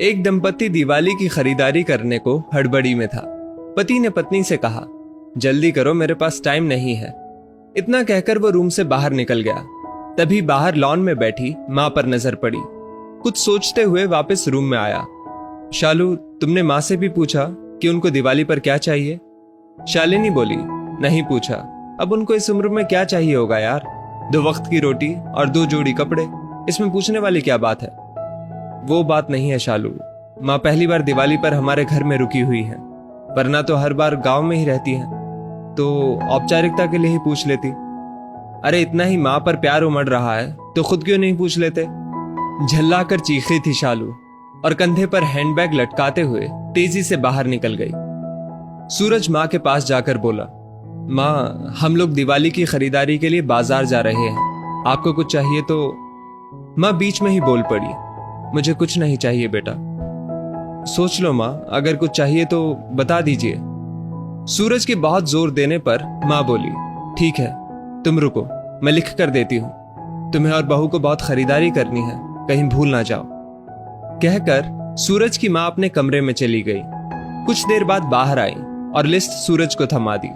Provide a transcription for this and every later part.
एक दंपति दिवाली की खरीदारी करने को हड़बड़ी में था। पति ने पत्नी से कहा, जल्दी करो, मेरे पास टाइम नहीं है। इतना कहकर वो रूम से बाहर निकल गया। तभी बाहर लॉन में बैठी माँ पर नजर पड़ी। कुछ सोचते हुए वापस रूम में आया। शालू, तुमने माँ से भी पूछा कि उनको दिवाली पर क्या चाहिए? शालिनी बोली, नहीं पूछा। अब उनको इस उम्र में क्या चाहिए होगा यार? 2 वक्त की रोटी और 2 जोड़ी कपड़े, इसमें पूछने वाली क्या बात है? वो बात नहीं है शालू, माँ पहली बार दिवाली पर हमारे घर में रुकी हुई है, वरना तो हर बार गांव में ही रहती है, तो औपचारिकता के लिए ही पूछ लेती। अरे इतना ही माँ पर प्यार उमड़ रहा है तो खुद क्यों नहीं पूछ लेते? झल्ला कर चीखी थी शालू और कंधे पर हैंडबैग लटकाते हुए तेजी से बाहर निकल गई। सूरज माँ के पास जाकर बोला, माँ हम लोग दिवाली की खरीदारी के लिए बाजार जा रहे हैं, आपको कुछ चाहिए तो? माँ बीच में ही बोल पड़ी, मुझे कुछ नहीं चाहिए बेटा। सोच लो माँ, अगर कुछ चाहिए तो बता दीजिए। सूरज के बहुत जोर देने पर माँ बोली, ठीक है तुम रुको, मैं लिख कर देती हूँ, तुम्हें और बहू को बहुत खरीदारी करनी है, कहीं भूल ना जाओ। कहकर सूरज की माँ अपने कमरे में चली गई। कुछ देर बाद बाहर आई और लिस्ट सूरज को थमा दी।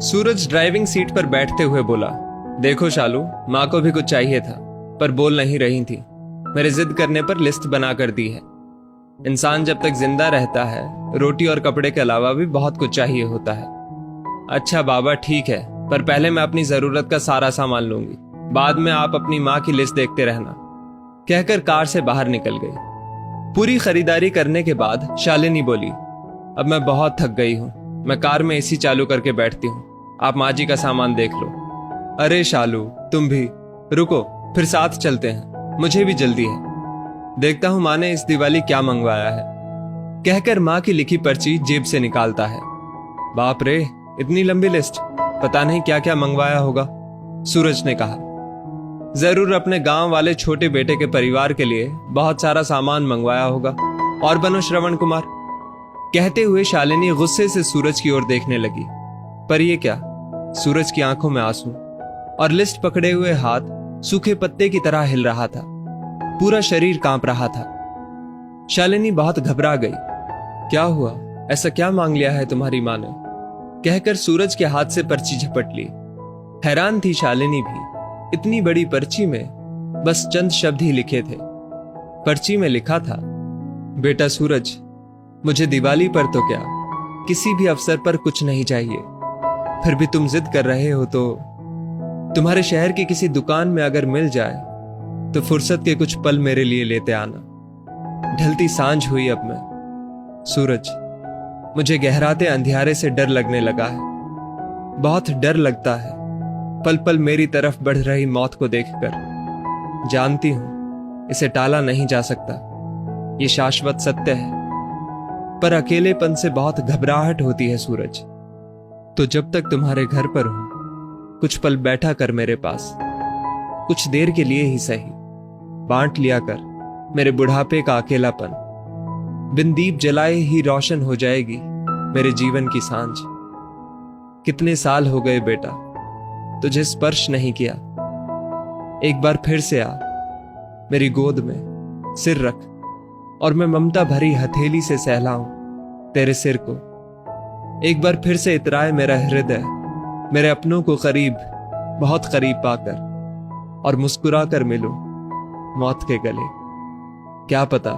सूरज ड्राइविंग सीट पर बैठते हुए बोला, देखो शालू, माँ को भी कुछ चाहिए था पर बोल नहीं रही थी, मेरे जिद करने पर लिस्ट बना कर दी है। इंसान जब तक जिंदा रहता है रोटी और कपड़े के अलावा भी बहुत कुछ चाहिए होता है। अच्छा बाबा ठीक है, पर पहले मैं अपनी जरूरत का सारा सामान लूंगी, बाद में आप अपनी माँ की लिस्ट देखते रहना। कहकर कार से बाहर निकल गई। पूरी खरीदारी करने के बाद शालिनी बोली, अब मैं बहुत थक गई हूँ, मैं कार में एसी चालू करके बैठती हूँ, आप माँ जी का सामान देख लो। अरे शालू तुम भी रुको, फिर साथ चलते हैं, मुझे भी जल्दी है, देखता हूं माँ ने इस दिवाली क्या मंगवाया है। कहकर माँ की लिखी पर्ची जेब से निकालता है। बाप रे, इतनी लंबी लिस्ट, पता नहीं क्या क्या मंगवाया होगा। सूरज ने कहा, जरूर अपने गांव वाले छोटे बेटे के परिवार के लिए बहुत सारा सामान मंगवाया होगा, और बनो श्रवण कुमार। कहते हुए शालिनी गुस्से से सूरज की ओर देखने लगी, पर ये क्या? सूरज की आंखों में आंसू और लिस्ट पकड़े हुए हाथ सूखे पत्ते की तरह हिल रहा था, पूरा शरीर कांप रहा था। शालिनी बहुत घबरा गई। क्या हुआ? ऐसा क्या मांग लिया है तुम्हारी मां ने? कहकर सूरज के हाथ से पर्ची झपट ली। हैरान थी शालिनी भी, इतनी बड़ी पर्ची में बस चंद शब्द ही लिखे थे। पर्ची में लिखा था, बेटा सूरज, मुझे दिवाली पर तो क्या, किसी भी अवसर पर कुछ नहीं चाहिए, फिर भी तुम जिद कर रहे हो तो तुम्हारे शहर की किसी दुकान में अगर मिल जाए तो फुर्सत के कुछ पल मेरे लिए लेते आना। ढलती सांझ हुई अब मैं। सूरज, मुझे गहराते अंधियारे से डर लगने लगा है, बहुत डर लगता है पल पल मेरी तरफ बढ़ रही मौत को देखकर। जानती हूं इसे टाला नहीं जा सकता, ये शाश्वत सत्य है, पर अकेलेपन से बहुत घबराहट होती है सूरज। तो जब तक तुम्हारे घर पर हूं, कुछ पल बैठा कर मेरे पास, कुछ देर के लिए ही सही, बांट लिया कर मेरे बुढ़ापे का अकेलापन। बिन दीप जलाए ही रोशन हो जाएगी मेरे जीवन की सांझ। कितने साल हो गए बेटा तुझे स्पर्श नहीं किया, एक बार फिर से आ, मेरी गोद में सिर रख और मैं ममता भरी हथेली से सहलाऊं तेरे सिर को। एक बार फिर से इतराए मेरा हृदय मेरे अपनों को करीब, बहुत करीब पाकर, और मुस्कुरा कर मिलूं मौत के गले। क्या पता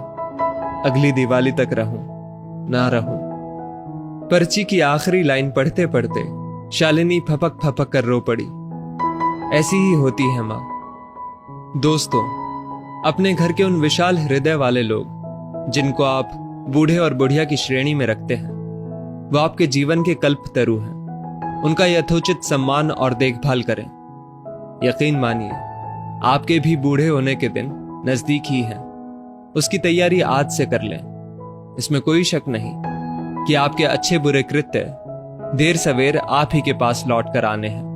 अगली दिवाली तक रहूं ना रहूं। पर्ची की आखिरी लाइन पढ़ते पढ़ते शालिनी फपक फपक कर रो पड़ी। ऐसी ही होती है मां। दोस्तों, अपने घर के उन विशाल हृदय वाले लोग जिनको आप बूढ़े और बुढ़िया की श्रेणी में रखते हैं, वो आपके जीवन के कल्पतरु हैं। उनका यथोचित सम्मान और देखभाल करें। यकीन मानिए, आपके भी बूढ़े होने के दिन नजदीक ही हैं। उसकी तैयारी आज से कर लें। इसमें कोई शक नहीं कि आपके अच्छे बुरे कृत्य देर सवेर आप ही के पास लौट कर आने हैं।